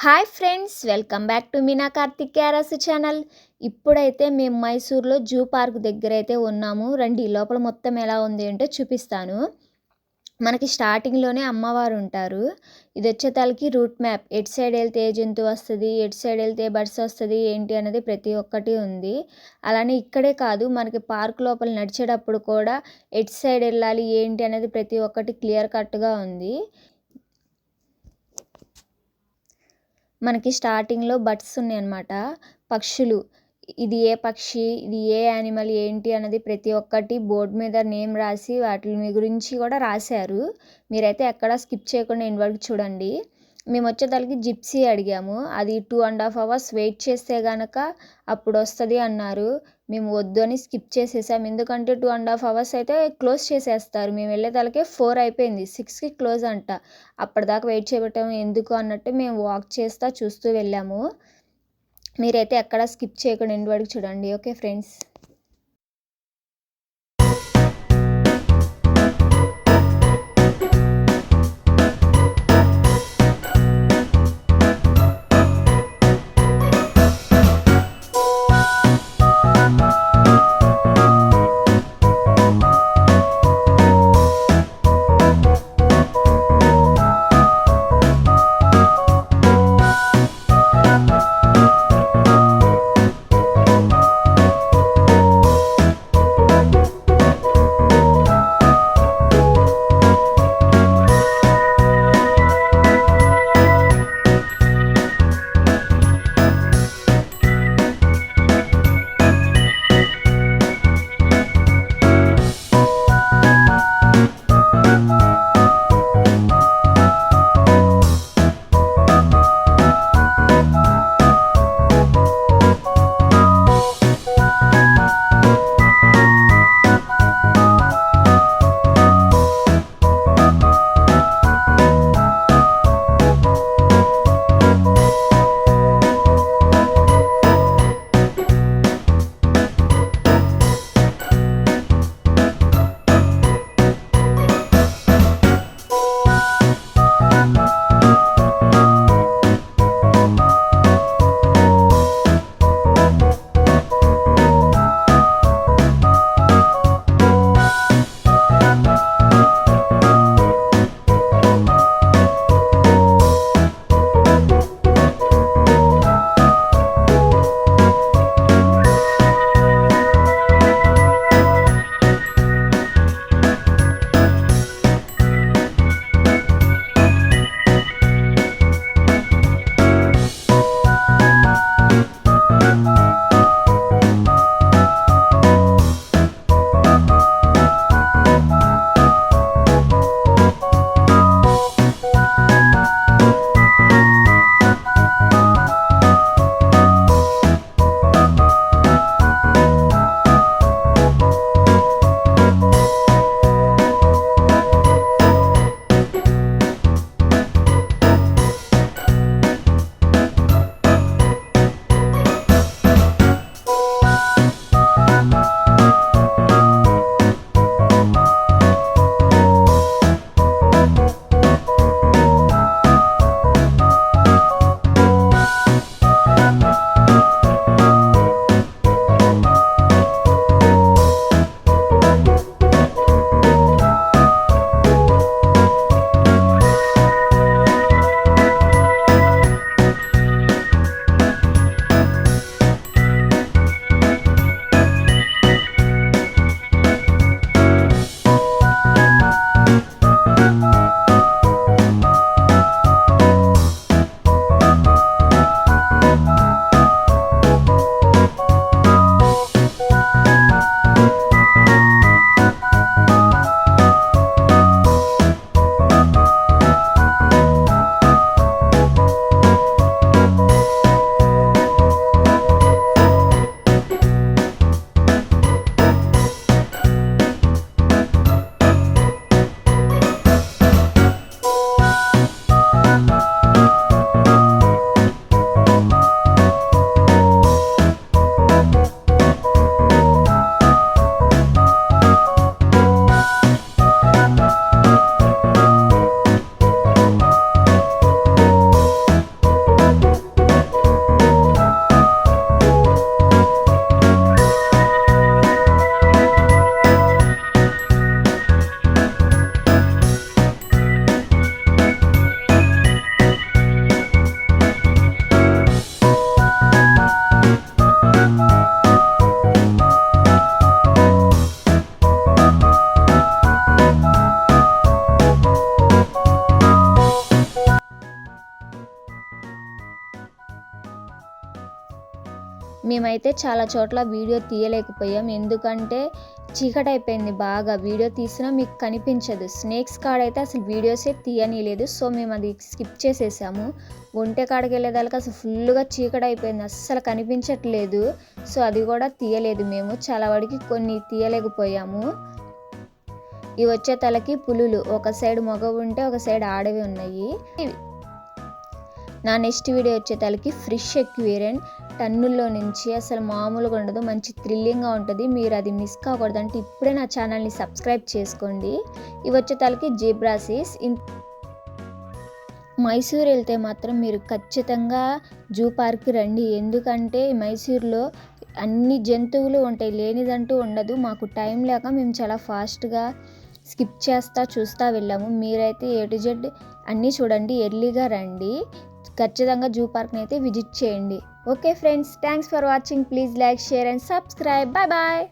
Hi friends, welcome back to Meena Karthik క్యారస్ channel. ఇప్పుడైతే మేము మైసూర్లో జూ పార్క్ దగ్గర అయితే ఉన్నాము. రండి, లోపల మొత్తం ఎలా ఉంది అంటే చూపిస్తాను. మనకి స్టార్టింగ్లోనే అమ్మవారు ఉంటారు. ఇది వచ్చేతలకి రూట్ మ్యాప్, ఎటు సైడ్ వెళ్తే ఏ జంతువు వస్తుంది, ఎటు సైడ్ వెళ్తే ఏ బర్డ్స్ వస్తుంది ఏంటి అనేది ప్రతి ఒక్కటి ఉంది. అలానే ఇక్కడే కాదు, మనకి పార్క్ లోపల నడిచేటప్పుడు కూడా ఎటు సైడ్ వెళ్ళాలి ఏంటి అనేది ప్రతి ఒక్కటి క్లియర్ కట్గా ఉంది. మనకి స్టార్టింగ్లో బర్డ్స్ ఉన్నాయి అన్నమాట, పక్షులు. ఇది ఏ పక్షి, ఇది ఏ యానిమల్ ఏంటి అన్నది ప్రతి ఒక్కటి బోర్డు మీద నేమ్ రాసి వాటి గురించి కూడా రాశారు. మీరైతే ఎక్కడ స్కిప్ చేయకుండా ఎండ్ వరకు చూడండి. మేము వచ్చేతలకి జిప్సీ అడిగాము. అది 2.5 hours వెయిట్ చేస్తే కనుక అప్పుడు వస్తుంది అన్నారు. మేము వద్దు అని స్కిప్ చేసేసాం. ఎందుకంటే 2.5 hours అయితే క్లోజ్ చేసేస్తారు. మేము వెళ్ళేతలకే 4 అయిపోయింది, 6కి క్లోజ్ అంట. అప్పటిదాకా వెయిట్ చేయటం ఎందుకు అన్నట్టు మేము వాక్ చేస్తూ చూస్తూ వెళ్ళాము. మీరైతే ఎక్కడ స్కిప్ చేయకుండా ఎండ్ వరకు చూడండి. Okay friends. మేమైతే చాలా చోట్ల వీడియో తీయలేకపోయాం, ఎందుకంటే చీకటి అయిపోయింది బాగా. వీడియో తీసినా మీకు కనిపించదు. స్నేక్స్ కాడైతే అసలు వీడియోసే తీయనీయలేదు. సో మేము అది స్కిప్ చేసేసాము. ఒంటె కాడికి వెళ్ళేదానికి అసలు ఫుల్గా చీకటి అయిపోయింది, అస్సలు కనిపించట్లేదు. సో అది కూడా తీయలేదు మేము, చాలా వరకు కొన్ని తీయలేకపోయాము. ఇవి వచ్చే తలకి పులులు, ఒక సైడ్ మగవి ఉంటే ఒక సైడ్ ఆడవి ఉన్నాయి. నా నెక్స్ట్ వీడియో వచ్చే తలకి ఫిష్ ఎక్వేరియం, టన్నుల్లో నుంచి అసలు మామూలుగా ఉండదు, మంచి థ్రిల్లింగ్గా ఉంటుంది. మీరు అది మిస్ కాకూడదు అంటే ఇప్పుడే నా ఛానల్ని సబ్స్క్రైబ్ చేసుకోండి. ఇవి వచ్చే తలకి జీబ్రాసిస్. మైసూర్ వెళ్తే మాత్రం మీరు ఖచ్చితంగా జూ పార్క్కి రండి, ఎందుకంటే మైసూర్లో అన్ని జంతువులు ఉంటాయి, లేనిదంటూ ఉండదు. మాకు టైం లేక మేము చాలా ఫాస్ట్గా స్కిప్ చూస్తూ వెళ్ళాము. మీరైతే A to Z అన్నీ చూడండి, ఎర్లీగా రండి, ఖచ్చితంగా జూ పార్క్ని అయితే విజిట్ చేయండి. Okay friends, thanks for watching. Please like, share and subscribe. Bye bye.